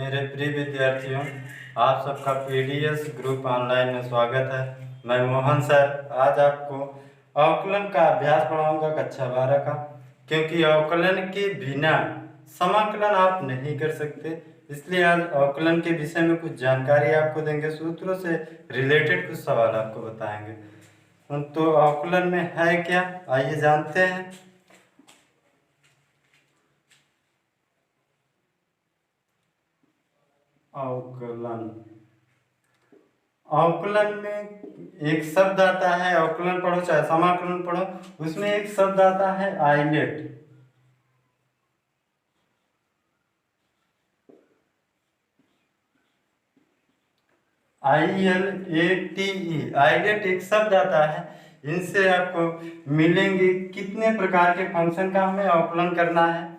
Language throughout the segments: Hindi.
मेरे प्रिय विद्यार्थियों, आप सबका पीडीएस ग्रुप ऑनलाइन में स्वागत है। मैं मोहन सर आज आपको अवकलन का अभ्यास पढ़ाऊंगा कक्षा 12 का, क्योंकि अवकलन के बिना समाकलन आप नहीं कर सकते। इसलिए आज अवकलन के विषय में कुछ जानकारी आपको देंगे, सूत्रों से रिलेटेड कुछ सवाल आपको बताएंगे। तो अवकलन में है क्या, आइए जानते हैं। अवकलन अवकलन में एक शब्द आता है, अवकलन पढ़ो चाहे समाकलन पढ़ो, उसमें एक शब्द आता है आइलेट। ILATE आइलेट एक शब्द आता है। इनसे आपको मिलेंगे कितने प्रकार के फंक्शन का हमें अवकलन करना है।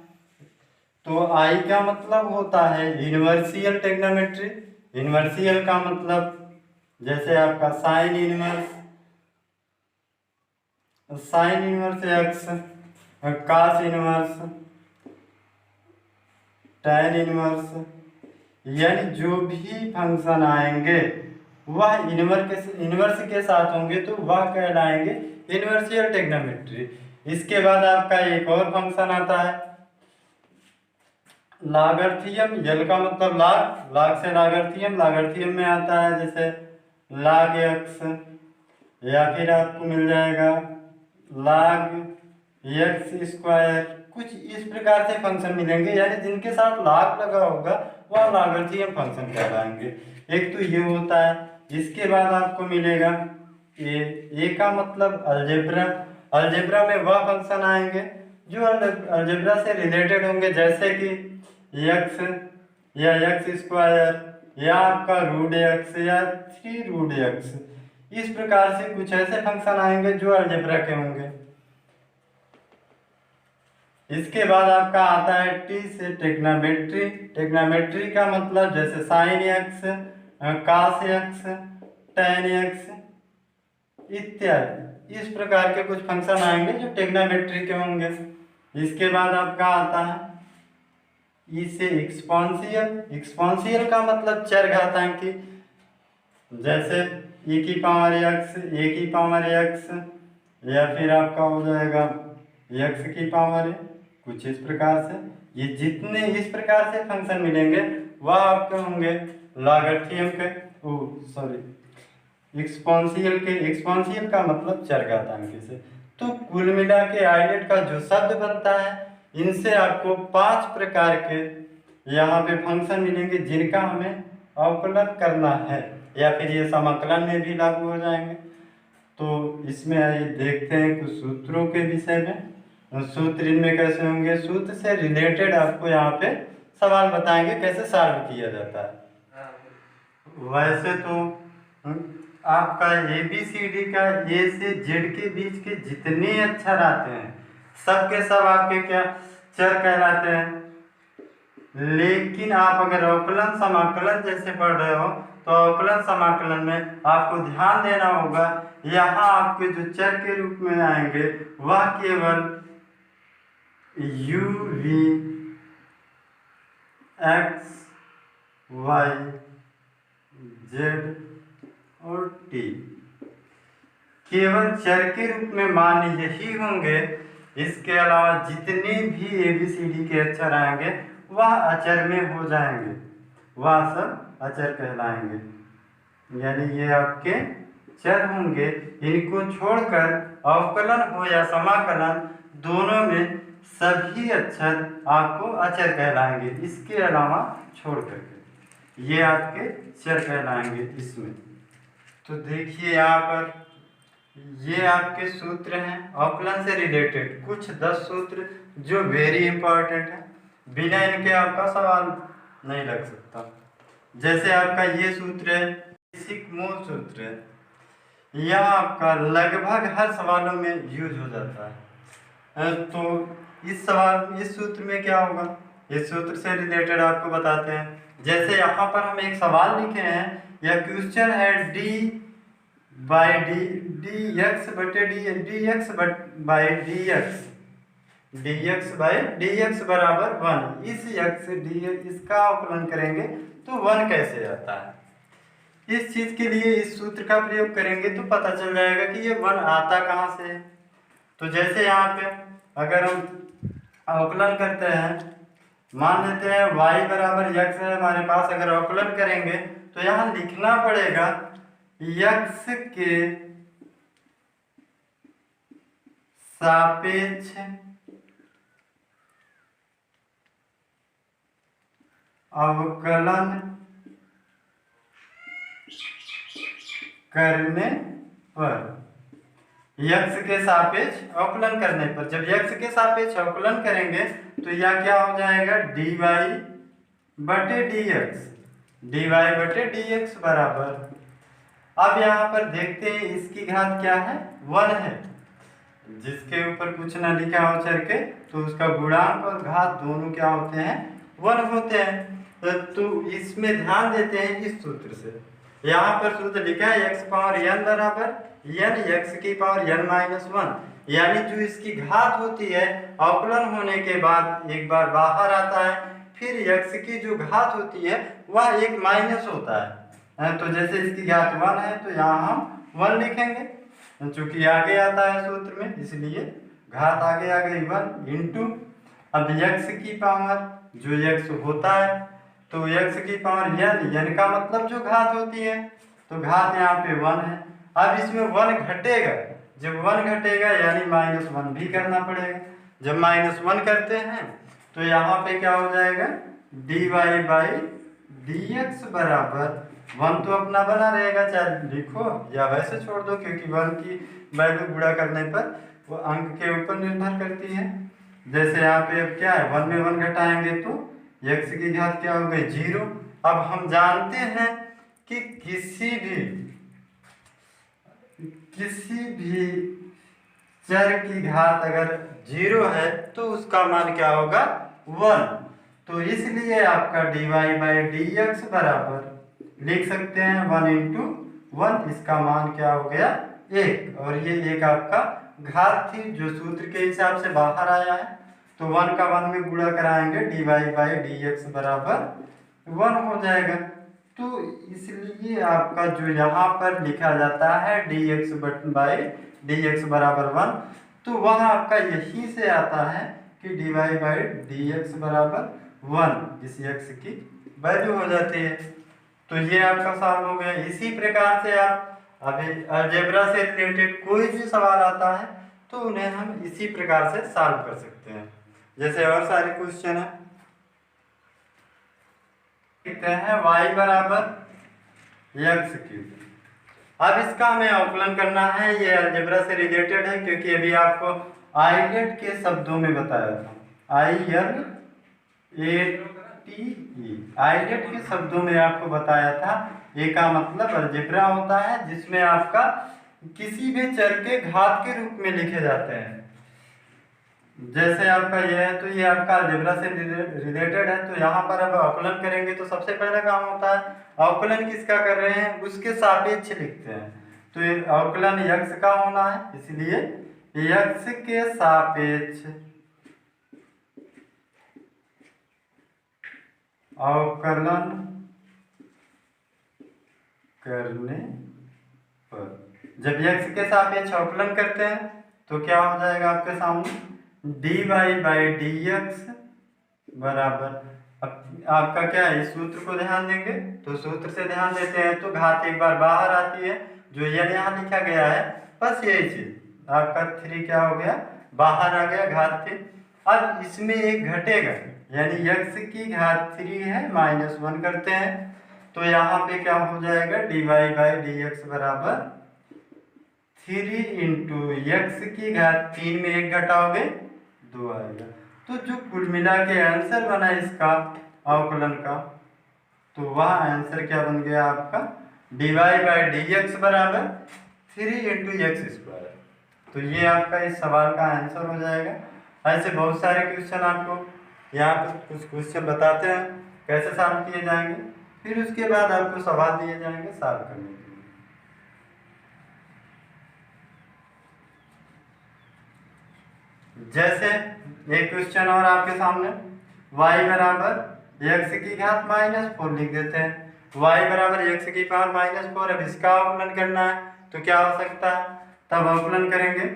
तो आई का मतलब होता है इनवर्सियल ट्रिग्नोमेट्री। इनवर्सियल का मतलब जैसे आपका साइन इनवर्स एक्स, कास इनवर्स, टैन इनवर्स, यानी जो भी फंक्शन आएंगे वह इनवर्स के साथ होंगे तो वह कहलाएंगे इनवर्सियल ट्रिग्नोमेट्री। इसके बाद आपका एक और फंक्शन आता है लागर्थियम। यल का मतलब लाग से लागर्थियम में आता है जैसे लाग एक्स, या फिर आपको मिल जाएगा लाग एक्स स्क्वायर। कुछ इस प्रकार से फंक्शन मिलेंगे, यानी जिनके साथ लाग लगा होगा वह लागर्थियम फंक्शन कहलाएंगे। एक तो ये होता है। इसके बाद आपको मिलेगा ए का मतलब अलजेब्रा। अलजेब्रा में वह फंक्शन आएंगे जो अलजेब्रा से रिलेटेड होंगे, जैसे कि एक्स या एक्स स्क्वायर या आपका रूट एक्स या 3 रूट एक्स। इस प्रकार से कुछ ऐसे फंक्शन आएंगे जो अलजेब्रा के होंगे। इसके बाद आपका आता है टी से ट्रिग्नोमेट्री। ट्रिग्नोमेट्री का मतलब जैसे साइन एक्स, कास एक्स, टैन एक्स इत्यादि। इस प्रकार के कुछ फंक्शन आएंगे जो ट्रिग्नोमेट्री के होंगे। इसके बाद आपका आता है ई से एक्सपोनेंशियल। एक्सपोनेंशियल का मतलब चरघातांकी, जैसे e की पावर एक्स, a की पावर एक्स, या फिर आपका हो जाएगा x की पावर है। कुछ इस प्रकार से ये जितने इस प्रकार से फंक्शन मिलेंगे वह आपके होंगे लागर्थियम के, एक्सपोनेंशियल के। एक्सपोनेंशियल का मतलब चरघातांकी से। तो कुल मिला के आइलेट का जो शब्द बनता है, इनसे आपको 5 प्रकार के यहाँ पे फंक्शन मिलेंगे जिनका हमें अवकलन करना है, या फिर ये समाकलन में भी लागू हो जाएंगे। तो इसमें आइए देखते हैं कुछ सूत्रों के विषय में। सूत्र इनमें कैसे होंगे, सूत्र से रिलेटेड आपको यहाँ पे सवाल बताएंगे कैसे सॉल्व किया जाता है। वैसे तो आपका ABCD का A से Z के बीच के जितने अक्षर आते हैं सब के सब आपके क्या चर कहलाते हैं। लेकिन आप अगर अवकलन समाकलन जैसे पढ़ रहे हो तो अवकलन समाकलन में आपको ध्यान देना होगा, यहाँ आपके जो चर के रूप में आएंगे वह केवल u v x y z और t केवल चर के रूप में मान्य यही होंगे। इसके अलावा जितने भी ABCD के अक्षर आएंगे वह अचर में हो जाएंगे, वह सब अचर कहलाएंगे, यानी ये आपके चर होंगे। इनको छोड़कर अवकलन हो या समाकलन दोनों में सभी अक्षर आपको अचर कहलाएंगे। इसके अलावा छोड़ करके ये आपके चर कहलाएंगे इसमें। तो देखिए यहाँ पर ये आपके सूत्र हैं अवकलन से रिलेटेड, कुछ 10 सूत्र जो वेरी इंपॉर्टेंट है, बिना इनके आपका सवाल नहीं लग सकता। जैसे आपका ये सूत्र है, बेसिक मूल सूत्र है, यह आपका लगभग हर सवालों में यूज हो जाता है। तो इस सूत्र में क्या होगा, इस सूत्र से रिलेटेड आपको बताते हैं। जैसे यहाँ पर हम एक सवाल लिखे हैं, यह क्वेश्चन है d बाई डी एक्स बटे d x by d x dx by dx बराबर 1। इस x dx इसका अवकलन करेंगे तो 1 कैसे आता है। इस चीज के लिए इस सूत्र का प्रयोग करेंगे तो पता चल जाएगा कि ये 1 आता कहाँ से है। तो जैसे यहाँ पे अगर हम अवकलन करते हैं, मान लेते हैं y बराबर x है हमारे पास, अगर अवकलन करेंगे तो यहाँ लिखना पड़ेगा x के सापेक्ष अवकलन करने पर, x के सापेक्ष अवकलन करने पर, जब x के सापेक्ष अवकलन करेंगे तो यह क्या हो जाएगा dy बटे dx, dy बटे dx बराबर, अब यहाँ पर देखते हैं इसकी घात क्या है 1 है। जिसके ऊपर कुछ ना लिखा हो चर के तो उसका गुणांक और घात दोनों क्या होते हैं 1 होते हैं। तो इसमें ध्यान देते हैं इस सूत्र से, यहाँ पर सूत्र लिखा है x पावर n बराबर n x की पावर n माइनस 1, यानी जो इसकी घात होती है अवकलन होने के बाद एक बार बाहर आता है, फिर x की जो घात होती है वह एक माइनस होता है। तो जैसे इसकी घात 1 है तो यहाँ हम 1 लिखेंगे, चूंकि आगे आता है सूत्र में इसलिए घात आगे आ गई 1 इंटू, अब x की पावर जो x होता है तो x की पावर n का मतलब जो घात होती है, तो घात यहाँ पे 1 है। अब इसमें 1 घटेगा, जब 1 घटेगा यानी माइनस 1 भी करना पड़ेगा। जब माइनस 1 करते हैं तो यहाँ पे क्या हो जाएगा dy बाई dx बराबर 1 तो अपना बना रहेगा, चाहे लिखो या वैसे छोड़ दो, क्योंकि 1 की वैल्यू गुणा करने पर वो अंक के ऊपर निर्भर करती है। जैसे यहाँ पे अब क्या है 1 में 1 घटाएंगे तो x की घात क्या हो गई 0। अब हम जानते हैं कि किसी भी चर की घात अगर 0 है तो उसका मान क्या होगा 1, तो इसलिए आपका dy बाई dx बराबर लिख सकते हैं 1 इंटू 1, इसका मान क्या हो गया 1, और ये एक आपका घात थी जो सूत्र के हिसाब से बाहर आया है। तो 1 का 1 में गुणा कराएंगे dy बाई dx बराबर 1 हो जाएगा। तो इसलिए आपका जो यहाँ पर लिखा जाता है dx बाई dx बराबर 1, तो वह आपका यही से आता है कि dy बाई dx बराबर 1 इस x की वैल्यू हो जाती है। तो ये आपका सॉल्व हो गया। इसी प्रकार से आप अभी अलजेब्रा से रिलेटेड कोई भी सवाल आता है तो उन्हें हम इसी प्रकार से सॉल्व कर सकते हैं। जैसे और सारे क्वेश्चन है, लिखते हैं y बराबर x क्यूब। अब इसका हमें अवकलन करना है, ये अलजेब्रा से रिलेटेड है क्योंकि अभी आपको आइलेट के शब्दों में बताया था, आइलेट के शब्दों में आपको बताया था। ये का मतलब अलजेब्रा होता है जिसमें आपका किसी भी चर के घात के रूप में लिखे जाते हैं। जैसे आपका ये है तो ये आपका अलजेब्रा से रिलेटेड है। तो यहाँ पर अब अवकलन करेंगे तो सबसे पहला काम होता है अवकलन किसका कर रहे हैं उसके सापेक्ष लिखते हैं। तो ये अवकलन x का होना है, इसलिए x के सापेक्ष अवकलन करने पर, जब x के सापेक्ष अवकलन करते हैं तो क्या हो जाएगा आपके सामने dy बाई dx बराबर, आपका क्या है इस सूत्र को ध्यान देंगे तो सूत्र से ध्यान देते हैं तो घात एक बार बाहर आती है, जो ये यहाँ लिखा गया है बस यही चीज आपका 3 क्या हो गया बाहर आ गया घात 3। अब इसमें एक घटेगा यानी x की घात 3 है माइनस 1 करते हैं तो यहाँ पे क्या हो जाएगा dy बाई dx बराबर 3 इंटू x की घात 3 में 1 घटाओगे 2 आएगा। तो जो कुल मिला के आंसर बना इसका अवकलन का, तो वह आंसर क्या बन गया आपका dy बाई dx बराबर 3 इंटू एक्स स्क्वायर। तो ये आपका इस सवाल का आंसर हो जाएगा। ऐसे बहुत सारे क्वेश्चन आपको यहाँ पर कुछ क्वेश्चन बताते हैं कैसे सॉल्व किए जाएंगे, फिर उसके बाद आपको सवाल दिए जाएंगे सॉल्व करने के लिए। जैसे एक क्वेश्चन और आपके सामने, y बराबर x की घात -4 लिख देते हैं। y बराबर x की पावर -4, अब इसका अवकलन करना है तो क्या हो सकता है, तब अवकलन करेंगे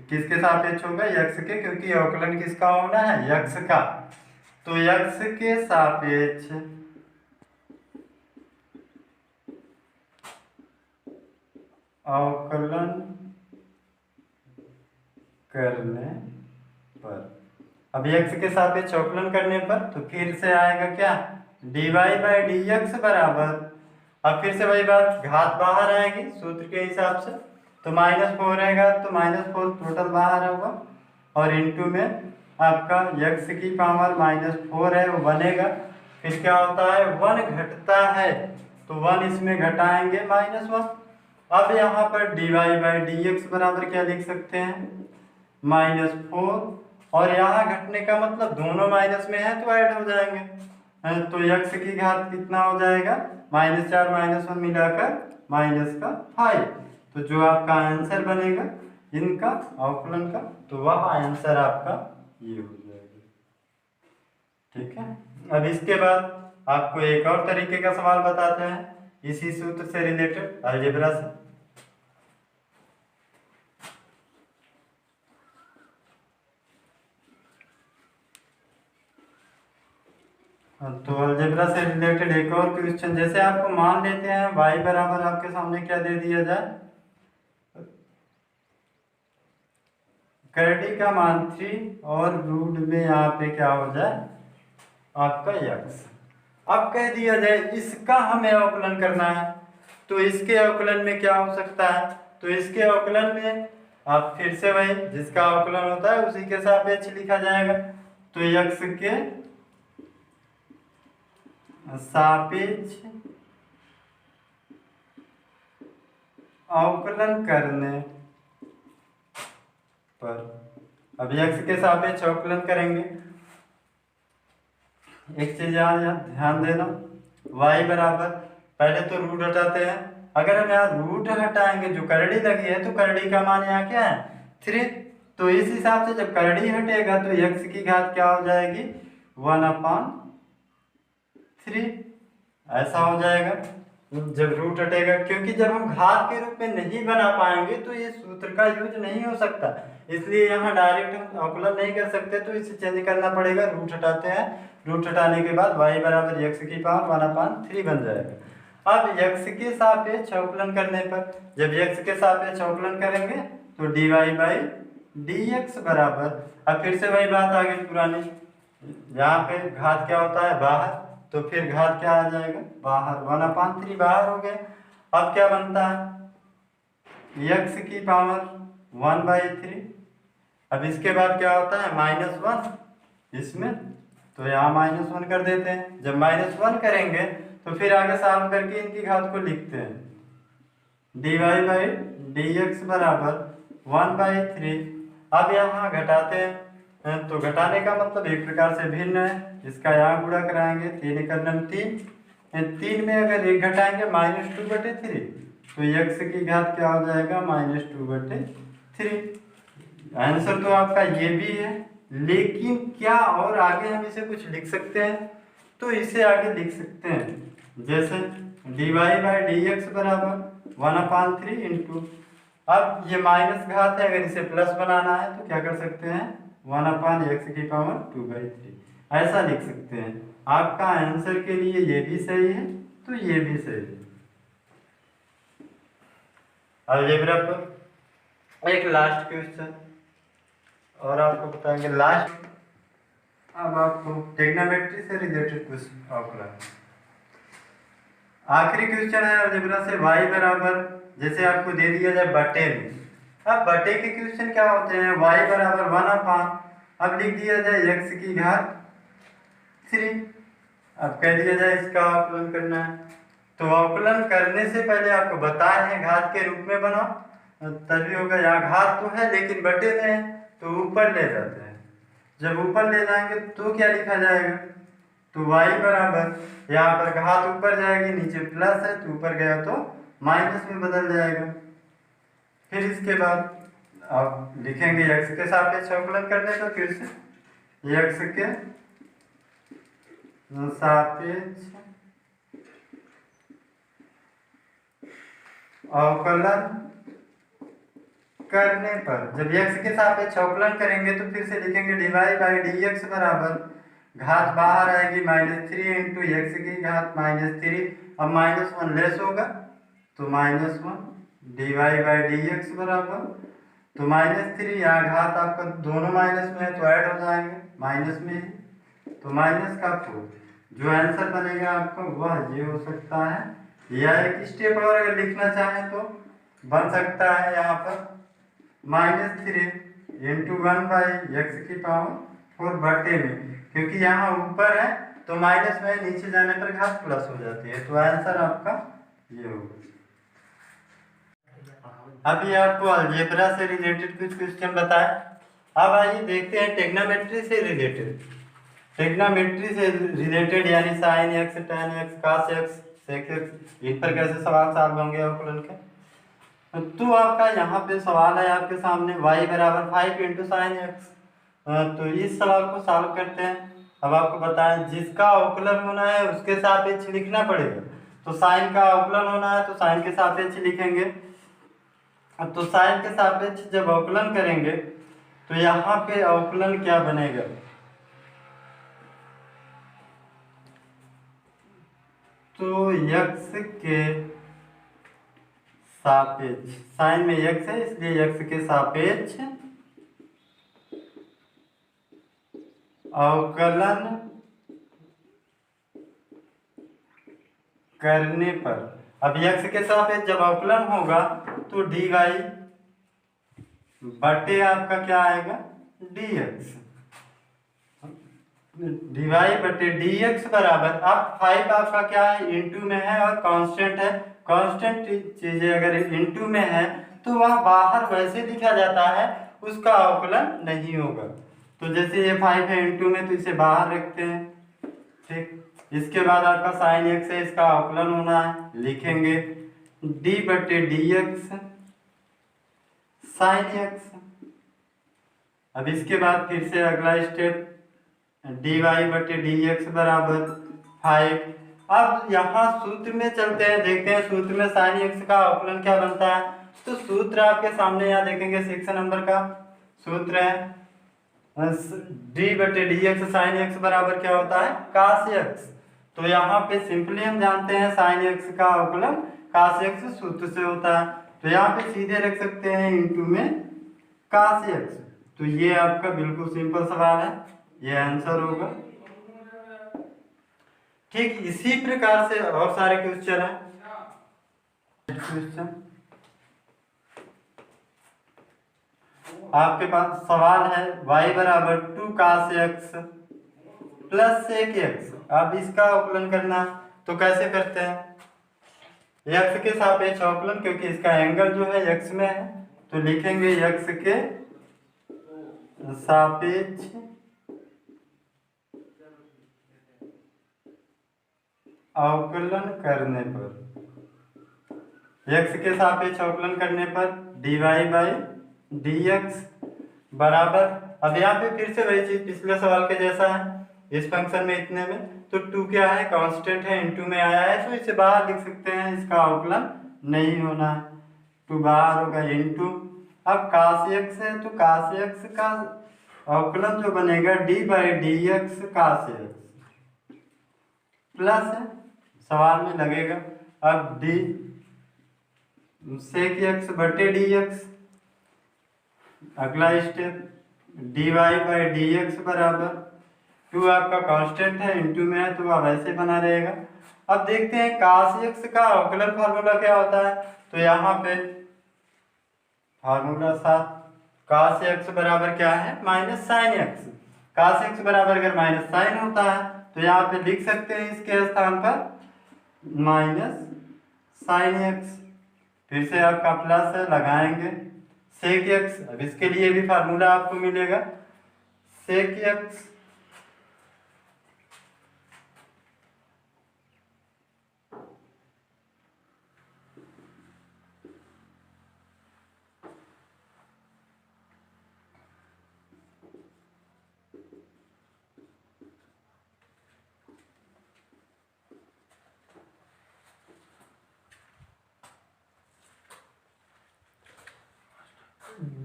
किसके सापेक्ष होगा, x के, क्योंकि अवकलन किसका होना है, x का। तो x के सापेक्ष अवकलन करने पर, अब x के सापेक्ष अवकलन करने पर तो फिर से आएगा क्या, dy/dx बराबर, अब फिर से वही बात, घात बाहर आएगी सूत्र के हिसाब से, तो -4 रहेगा तो -4 टोटल बाहर होगा, और इनटू में आपका x की पावर -4 है वो बनेगा। फिर क्या होता है, 1 घटता है तो 1 इसमें घटाएंगे -1। अब यहाँ पर dy/dx बराबर क्या लिख सकते हैं, -4, और यहाँ घटने का मतलब दोनों माइनस में है तो ऐड हो जाएंगे, तो x की घात कितना हो जाएगा, -4 -1 मिलाकर -5। तो जो आपका आंसर बनेगा इनका अवकलन का, तो वह आंसर आपका ये हो जाएगा। ठीक है, अब इसके बाद आपको एक और तरीके का सवाल बताते हैं इसी सूत्र से रिलेटेड, अलजेब्रा से। तो अलजेब्रा से रिलेटेड एक और क्वेश्चन, जैसे आपको मान लेते हैं y बराबर आपके सामने क्या दे दिया जाए, करडी का मान 3 और रूट में यहाँ पे क्या हो जाए आपका x। अब कह दिया जाए इसका हमें अवकलन करना है, तो इसके अवकलन में क्या हो सकता है, तो इसके अवकलन में आप फिर से वही जिसका अवकलन होता है उसी के सापेक्ष लिखा जाएगा, तो x के सापेक्ष अवकलन करने पर, अब x के सापेक्ष अवकलन करेंगे, एक चीज यहाँ ध्यान देना, y बराबर, पहले तो रूट हटाते हैं, अगर हम यहाँ रूट हटाएंगे जो करड़ी लगी है तो करड़ी का मान यहाँ क्या है 3, तो इस हिसाब से जब करड़ी हटेगा तो x की घात क्या हो जाएगी 1/3, ऐसा हो जाएगा जब रूट हटेगा, क्योंकि जब हम घात के रूप में नहीं बना पाएंगे तो ये सूत्र का यूज नहीं हो सकता, इसलिए यहाँ डायरेक्ट हम अवकलन नहीं कर सकते, तो इसे चेंज करना पड़ेगा, रूट हटाते हैं, रूट हटाने के बाद y बराबर x की पावर 1/3 बन जाएगा। अब x के सापेक्ष अवकलन करने पर, जब x के सापेक्ष अवकलन करेंगे तो dy/dx बराबर, अब फिर से वही बात आ गई पुरानी, यहाँ पे घात क्या होता है बाहर, तो फिर घात क्या आ जाएगा बाहर, 1/3 बाहर हो गया। अब क्या बनता है x की पावर 1/3, अब इसके बाद क्या होता है -1 इसमें, तो यहाँ -1 कर देते हैं, जब -1 करेंगे तो फिर आगे सॉल्व करके इनकी घात को लिखते हैं, dy/dx बराबर 1/3। अब यहाँ घटाते हैं तो घटाने का मतलब एक प्रकार से भिन्न है, इसका यहाँ गुणा कराएंगे, 3 × 3, 3 में अगर 1 घटाएंगे -2/3, तो x की घात क्या हो जाएगा -2/3। आंसर तो आपका ये भी है, लेकिन क्या और आगे हम इसे कुछ लिख सकते हैं, तो इसे आगे लिख सकते हैं, जैसे dy/dx बराबर 1/3 इंटू, अब ये माइनस घात है, अगर इसे प्लस बनाना है तो क्या कर सकते हैं 1/x की पावर 2/3, ऐसा लिख सकते हैं। आपका आंसर के लिए ये भी सही है तो ये भी सही है। अलजेब्रा पर एक लास्ट क्वेश्चन और आपको बताएंगे लास्ट, अब आपको ट्रिग्नोमेट्री से रिलेटेड कुछ अवकलन, आखिरी क्वेश्चन है अलजेब्रा से, y बराबर, जैसे आपको दे दिया जाए बटे में, अब बटे के क्वेश्चन क्या होते हैं, y बराबर 1/, अब लिख दिया जाए x की घात 3, अब कह दिया जाए इसका अवकलन करना है, तो अवकलन करने से पहले आपको बताए हैं घात के रूप में बनाओ तभी होगा, यहाँ घात तो है लेकिन बटे में है तो ऊपर ले जाते हैं, जब ऊपर ले जाएंगे तो क्या लिखा जाएगा, तो y बराबर, यहाँ पर घात ऊपर जाएगी, नीचे प्लस है तो ऊपर गया तो माइनस में बदल जाएगा। फिर इसके बाद आप लिखेंगे x के सापेक्ष अवकलन करने का, फिर से एक्स के सापेक्ष अवकलन करने पर, जब x के सापेक्ष अवकलन करेंगे तो फिर से लिखेंगे dy/dx बराबर घात बाहर आएगी -3 इंटू एक्स की घात -3। अब -1 लेस होगा तो -1 dy/dx बराबर, तो -3 यहाँ घात आपका दोनों माइनस में है तो ऐड हो जाएंगे माइनस में ही, तो माइनस का 4। जो आंसर बनेगा आपका वह ये हो सकता है, या एक स्टेप और अगर लिखना चाहें तो बन सकता है यहाँ पर -3 इंटू 1/x⁴ बटे में, क्योंकि यहाँ ऊपर है तो माइनस में, नीचे जाने पर घात प्लस हो जाती है, तो आंसर आपका ये होगा। अभी आपको अलजेब्रा से रिलेटेड कुछ क्वेश्चन बताए। अब आइए देखते हैं ट्रिग्नोमेट्री से रिलेटेड। ट्रिग्नोमेट्री से रिलेटेड यानी sin x, tan x, cos x, sec x, इन पर कैसे सवाल सॉल्व होंगे अवकलन के। तो आपका यहाँ पे सवाल है आपके सामने y बराबर 5 इंटू साइन एक्स। तो इस सवाल को सॉल्व करते हैं। अब आपको बताएं जिसका अवकलन होना है उसके सापेक्ष लिखना पड़ेगा, तो साइन का अवकलन होना है तो साइन के सापेक्ष लिखेंगे। तो साइन के सापेक्ष जब अवकलन करेंगे तो यहाँ पे अवकलन क्या बनेगा, तो x के सापेक्ष, साइन में x है इसलिए x के सापेक्ष अवकलन करने पर, अब x के सापेक्ष जब अवकलन होगा तो dy बटे आपका क्या आएगा dx, dy बटे dx बराबर, अब 5 आपका क्या है इंटू में है और कांस्टेंट है। कांस्टेंट चीजें अगर इंटू में है तो वह बाहर वैसे लिखा जाता है, उसका अवकलन नहीं होगा। तो जैसे ये 5 है इंटू में तो इसे बाहर रखते हैं, ठीक। इसके बाद आपका साइन एक्स है, इसका अवकलन होना है, लिखेंगे d बटे dx साइन एक्स। अब इसके बाद फिर से अगला स्टेप dy बटे dx बराबर 5। अब यहाँ सूत्र में चलते हैं, देखते हैं सूत्र में साइन एक्स का अवकलन क्या बनता है। तो सूत्र आपके सामने यहाँ देखेंगे 6 नंबर का सूत्र है d बटे dx साइन एक्स बराबर क्या होता है cos x। तो यहाँ पे सिंपली हम जानते हैं साइन एक्स का अवकलन cos x सूत्र से होता है, तो यहाँ पे सीधे रख सकते हैं इंटू में cos x। तो ये आपका बिल्कुल सिंपल सवाल है, ये आंसर होगा। ठीक इसी प्रकार से और सारे क्वेश्चन है। क्वेश्चन आपके पास सवाल है y बराबर 2 cos x plus sec x। अब इसका अवकलन करना तो कैसे करते हैं, x के सापेक्ष अवकलन, क्योंकि इसका एंगल जो है x में है तो लिखेंगे x के सापेक्ष अवकलन करने पर, x के सापेक्ष अवकलन करने पर dy/dx बराबर, अब यहाँ पे फिर से वही चीज पिछले सवाल के जैसा है, इस फंक्शन में इतने में तो 2 क्या है कांस्टेंट है, इंटू में आया है तो इसे बाहर लिख सकते हैं, इसका अवकलन नहीं होना है, 2 बाहर होगा इंटू। अब cos x है तो cos x का अवकलन जो बनेगा d/dx cos x प्लस है, सवाल में लगेगा अब d sec x बटे dx। अगला स्टेप dy/dx बराबर 2 आपका कांस्टेंट है इंटू में है तो वह वैसे बना रहेगा। अब देखते हैं cos x का अवकलन फार्मूला क्या होता है, तो यहाँ पे फार्मूला 7 cos x बराबर क्या है minus sine x. cos x बराबर अगर माइनस साइन होता है तो यहाँ पे लिख सकते हैं इसके स्थान पर माइनस साइन एक्स, फिर से आपका प्लस है लगाएंगे सेक एक्स। अब इसके लिए भी फार्मूला आपको मिलेगा sec x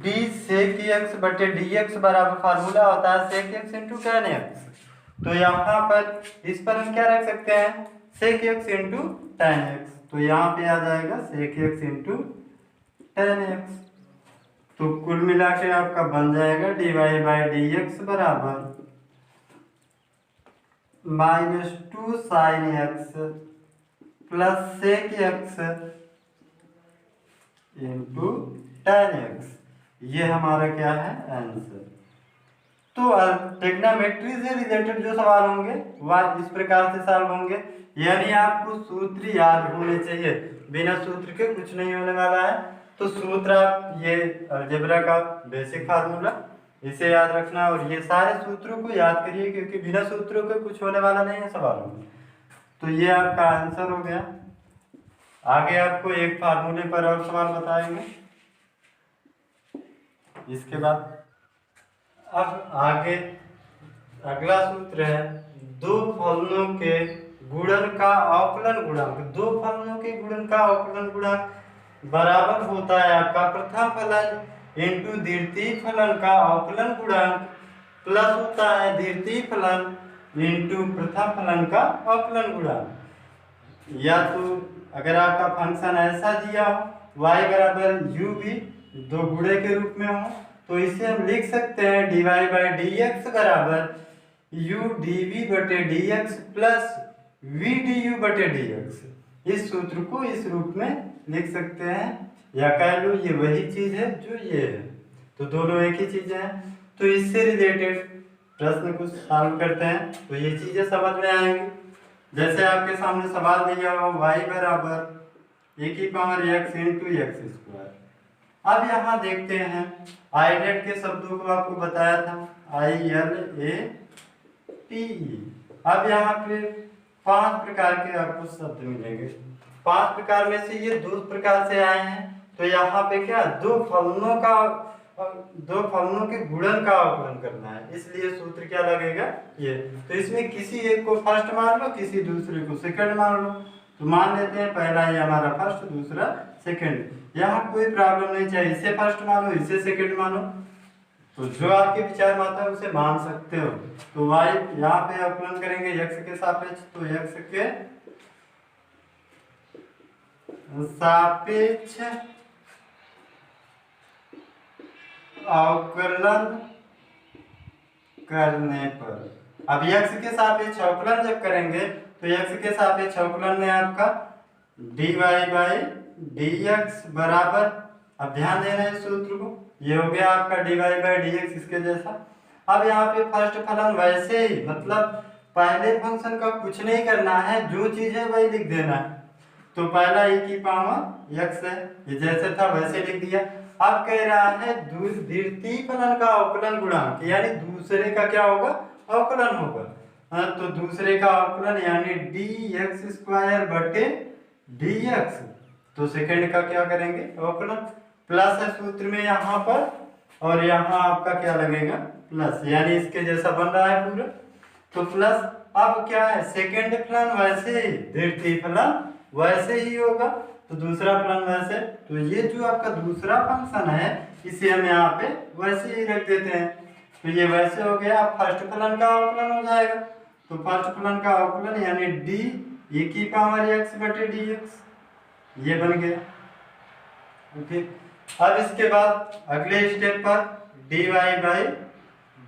d sec x बटे डी एक्स बराबर फार्मूला होता है sec x into tan x. तो यहाँ पर इस पर हम क्या रख सकते हैं, sec x into tan x. तो यहाँ पे आ जाएगा sec x into tan x. तो कुल मिला के आपका बन जाएगा d y by d x बराबर -2 sine x plus sec x into tan x. ये हमारा क्या है आंसर। तो ट्रिग्नोमेट्री से रिलेटेड जो सवाल होंगे वह इस प्रकार से सॉल्व होंगे, यानी आपको सूत्र याद होने चाहिए, बिना सूत्र के कुछ नहीं होने वाला है। तो सूत्र आप ये अलजेब्रा का बेसिक फार्मूला इसे याद रखना और ये सारे सूत्रों को याद करिए, क्योंकि बिना सूत्रों के कुछ होने वाला नहीं है सवालों में। तो ये आपका आंसर हो गया। आगे आपको एक फार्मूले पर और सवाल बताएंगे। इसके बाद अब आगे अगला सूत्र है दो फलनों के गुणन का अवकलन गुणांक। दो फलनों के गुणन का अवकलन गुणांक बराबर होता है आपका प्रथम फलन इंटू द्वितीय फलन का अवकलन गुणांक प्लस होता है द्वितीय फलन इंटू प्रथम फलन का अवकलन गुणांक। या तो अगर आपका फंक्शन ऐसा दिया हो y बराबर u भी दो गुणे के रूप में हो, तो इसे हम लिख सकते हैं d y by d x बराबर u dv बटे डी एक्स प्लस v du बटे डी एक्स। इस सूत्र को इस रूप में लिख सकते हैं, या कह लो ये वही चीज है जो ये है, तो दोनों एक ही चीजें हैं। तो इससे रिलेटेड प्रश्न को सॉल्व करते हैं तो ये चीजें समझ में आएंगी। जैसे आपके सामने सवाल दिया हुआ y बराबर ए की power x into x square. अब यहाँ देखते हैं आईलेट के शब्दों को आपको बताया था ILATE। अब यहाँ पे 5 प्रकार के आपको शब्द मिलेंगे। 5 प्रकार में से ये 2 प्रकार से आए हैं। तो यहाँ पे क्या दो फलनों के गुणन का अवकलन करना है, इसलिए सूत्र क्या लगेगा ये। तो इसमें किसी एक को फर्स्ट मान लो, किसी दूसरे को सेकंड मान लो। तो मान लेते हैं पहला ये हमारा फर्स्ट, दूसरा सेकंड। यहाँ कोई प्रॉब्लम नहीं चाहिए, इसे फर्स्ट मानो इसे सेकंड मानो, तो जो आपके विचार में आता है उसे मान सकते हो। तो y यहाँ पे अवकलन करेंगे x के सापेक्ष, तो x के सापेक्ष अवकलन करने पर, अब x के सापेक्ष अवकलन जब करेंगे तो x के सापेक्ष अवकलन में आपका dy बाई dx बराबर, अब ध्यान देना है सूत्र को, ये हो गया आपका dy बाई dx इसके जैसा। अब यहाँ पे फर्स्ट फलन वैसे ही, मतलब पहले फंक्शन का कुछ नहीं करना है, जो चीज है वही लिख देना है। तो पहला e की पावर x है, ये जैसे था वैसे लिख दिया। अब कह रहा है द्वितीय फलन का अवकलन गुणांक, यानी दूसरे का क्या होगा अवकलन होगा। तो दूसरे का अवकलन यानी dx स्क्वायर बटे dx। तो सेकंड का क्या करेंगे अवकलन, प्लस है सूत्र में यहाँ पर, और यहाँ आपका क्या लगेगा प्लस, यानी इसके जैसा बन रहा है पूरा। तो प्लस अब क्या है सेकंड फलन वैसे ही, द्वितीय फलन वैसे ही होगा, तो दूसरा फलन वैसे। तो ये जो आपका दूसरा फंक्शन है इसे हम यहाँ पे वैसे ही रख देते हैं। तो ये वैसे हो गया, अब फर्स्ट फलन का अवकलन हो जाएगा। तो फर्स्ट फलन का अवकलन यानी डी e की पावर x बटे dx, ये बन गया। ओके, अब इसके बाद अगले स्टेप पर dy बाई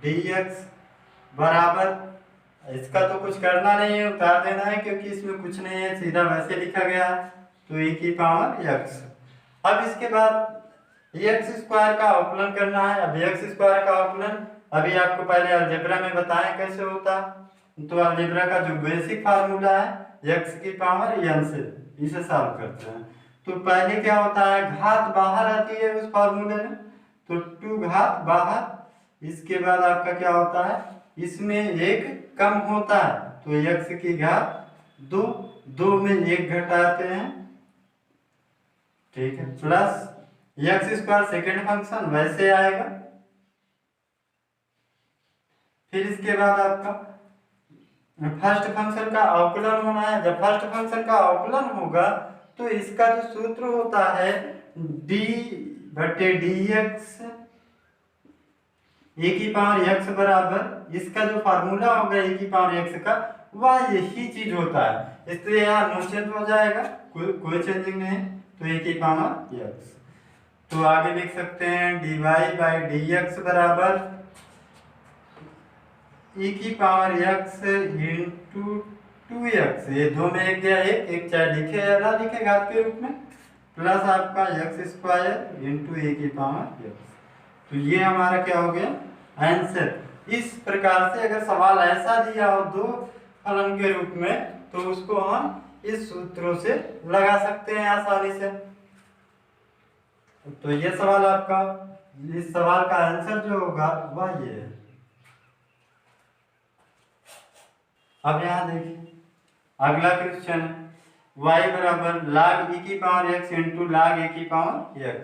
dx बराबर, इसका तो कुछ करना नहीं है, उतार देना है क्योंकि इसमें कुछ नहीं है, सीधा वैसे लिखा गया है। तो e की पावर x। अब इसके बाद x स्क्वायर का अवकलन करना है। अब x स्क्वायर का अवकलन अभी आपको पहले अलजेब्रा में बताएं कैसे होता। तो अलजेब्रा का जो बेसिक फार्मूला है x की पावर n से, इसे सॉल्व करते हैं। तो पहले क्या होता है घात बाहर आती है उस फार्मूले में, तो 2 घात बाहर। इसके बाद आपका क्या होता है इसमें एक कम होता है, तो x की घात 2, 2 में 1 घटाते हैं, ठीक है, plus x square second function वैसे आएगा। फिर इसके बाद आपका फर्स्ट फंक्शन का अवकलन होना है। जब फर्स्ट फंक्शन का अवकलन होगा तो इसका जो सूत्र होता है डी बटे डी एक्स ए की पावर एक्स बराबर इसका जो फार्मूला होगा ए की पावर एक्स का वह यही चीज होता है, इसलिए यहाँ नो चेंज हो जाएगा, कोई चेंजिंग नहीं, तो ए की पावर एक्स। तो आगे लिख सकते हैं dy बाई डी एक्स बराबर e की पावर x इंटू 2x, ये दो में एक गया एक चाहे लिखे या ना लिखे घात के रूप में, प्लस आपका x स्क्वायर इंटू ए की पावर x। तो ये हमारा क्या हो गया आंसर। इस प्रकार से अगर सवाल ऐसा दिया हो दो फलन के रूप में तो उसको हम इस सूत्रों से लगा सकते हैं आसानी से। तो ये सवाल आपका, इस सवाल का आंसर जो होगा वह ये है। अब यहाँ देखिए अगला क्वेश्चन है y बराबर log e की power x into log a की पावर x।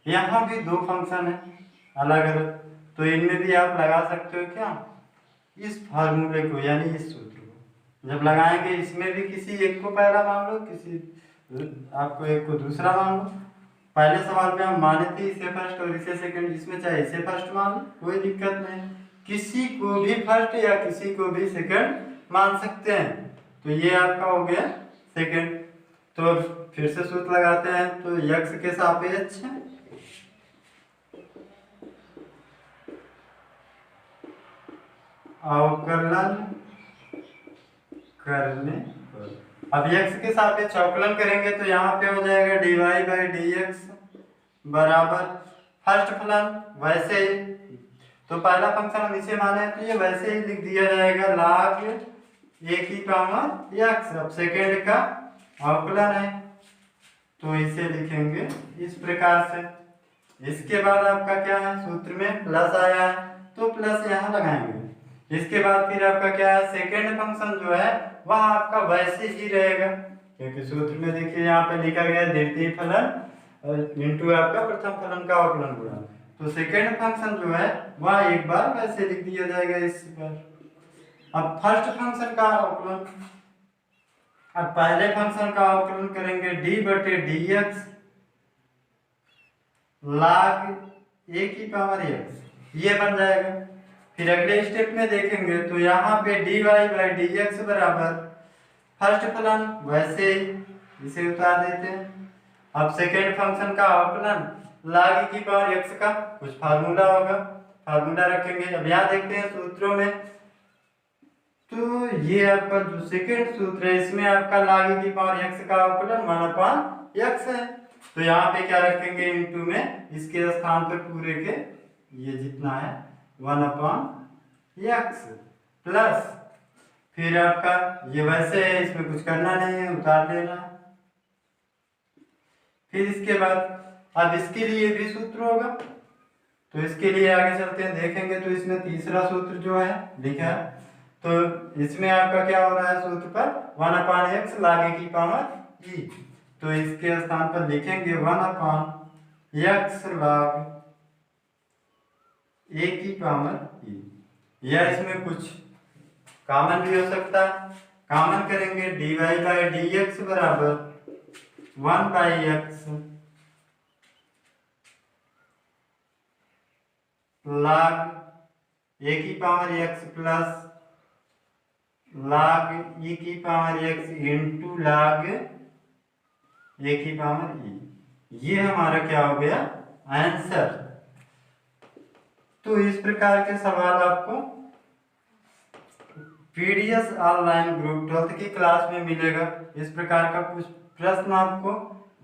यहाँ भी दो फंक्शन है अलग अलग, तो इनमें भी आप लगा सकते हो क्या इस फार्मूले को, यानी इस सूत्र को। जब लगाएंगे इसमें भी किसी एक को पहला मान लो, किसी आपको एक को दूसरा मान लो। पहले सवाल में हम माने थे इसे फर्स्ट और इसे सेकंड, इसमें चाहे इसे फर्स्ट मान लो, कोई दिक्कत नहीं, किसी को भी फर्स्ट या किसी को भी सेकंड मान सकते हैं। तो ये आपका हो गया सेकंड। तो फिर से सूत्र लगाते हैं, तो x के सापेक्ष अवकलन करने पर, अब x के सापेक्ष अवकलन करेंगे तो यहाँ पे हो जाएगा dy बाई डी एक्स बराबर फर्स्ट फलन वैसे ही, तो पहला फंक्शन हम इसे माने तो ये वैसे ही लिख दिया जाएगा log a की पावर x। अब सेकेंड का अवकलन है तो इसे लिखेंगे इस प्रकार से। इसके बाद आपका क्या है सूत्र में प्लस आया है तो प्लस यहाँ लगाएंगे। इसके बाद फिर आपका क्या है सेकेंड फंक्शन जो है वह आपका वैसे ही रहेगा, क्योंकि सूत्र में देखिए यहाँ पे लिखा गया द्वितीय फलन इंटू आपका प्रथम फलन का अवकलन गुणा, तो सेकेंड फंक्शन जो है वह एक बार वैसे लिख दिया जाएगा इस पर। अब फर्स्ट फंक्शन का अवकलन, अब पहले फंक्शन का अवकलन करेंगे डी बटे डी एक्स log a की पावर x, ये बन जाएगा। फिर अगले स्टेप में देखेंगे तो यहाँ पे dy बाई डी एक्स बराबर फर्स्ट फलन वैसे ही इसे उतार देते हैं। अब सेकेंड फंक्शन का अवकलन log e की पावर x का कुछ फार्मूला होगा, फार्मूला रखेंगे। अब यहाँ देखते हैं सूत्रों में, तो ये आपका जो सेकेंड सूत्र है इसमें आपका log e की पावर x का अवकलन 1/x है, तो यहाँ पे क्या रखेंगे इंटू में इसके स्थान पर पूरे के ये जितना है 1/x प्लस फिर आपका ये वैसे है, इसमें कुछ करना नहीं है, उतार देना। फिर इसके बाद अब इसके लिए भी सूत्र होगा, तो इसके लिए आगे चलते हैं देखेंगे। तो इसमें तीसरा सूत्र जो है लिखा है, तो इसमें आपका क्या हो रहा है सूत्र पर 1/x log a की पावर e, तो इसके स्थान पर लिखेंगे 1/x log a की पावर e, या इसमें कुछ कॉमन भी हो सकता है, कॉमन करेंगे dy बाई डी एक्स बराबर 1/x log a की power x plus log e की power x into log a की पावर e, ये हमारा क्या हो गया आंसर। तो इस प्रकार के सवाल आपको पीडीएस ऑनलाइन ग्रुप 12th की क्लास में मिलेगा। इस प्रकार का कुछ प्रश्न आपको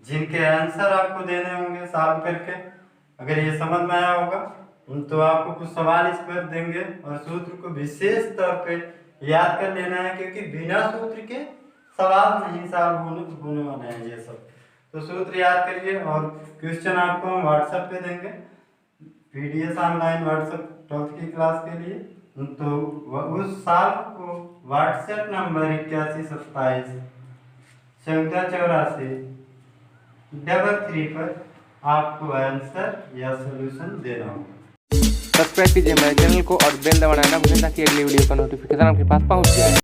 जिनके आंसर आपको देने होंगे सॉल्व करके। अगर ये समझ में आया होगा तो आपको कुछ सवाल इस पर देंगे और सूत्र को विशेष तौर पे याद कर लेना है, क्योंकि बिना सूत्र के सवाल नहीं सॉल्व होने वाले हैं ये सब। तो सूत्र याद करिए और क्वेश्चन आपको हम व्हाट्सएप पे देंगे, पीडीएस ऑनलाइन व्हाट्सएप 12th की क्लास के लिए। तो उस सॉल्व को व्हाट्सएप नंबर 8127 1484 33 पर आपको आंसर या सॉल्यूशन देना होगा। सब्सक्राइब कीजिए मेरे चैनल को और बेल दबाना ना भूलें ताकि अगली वीडियो का नोटिफिकेशन आपके पास पहुंच जाए।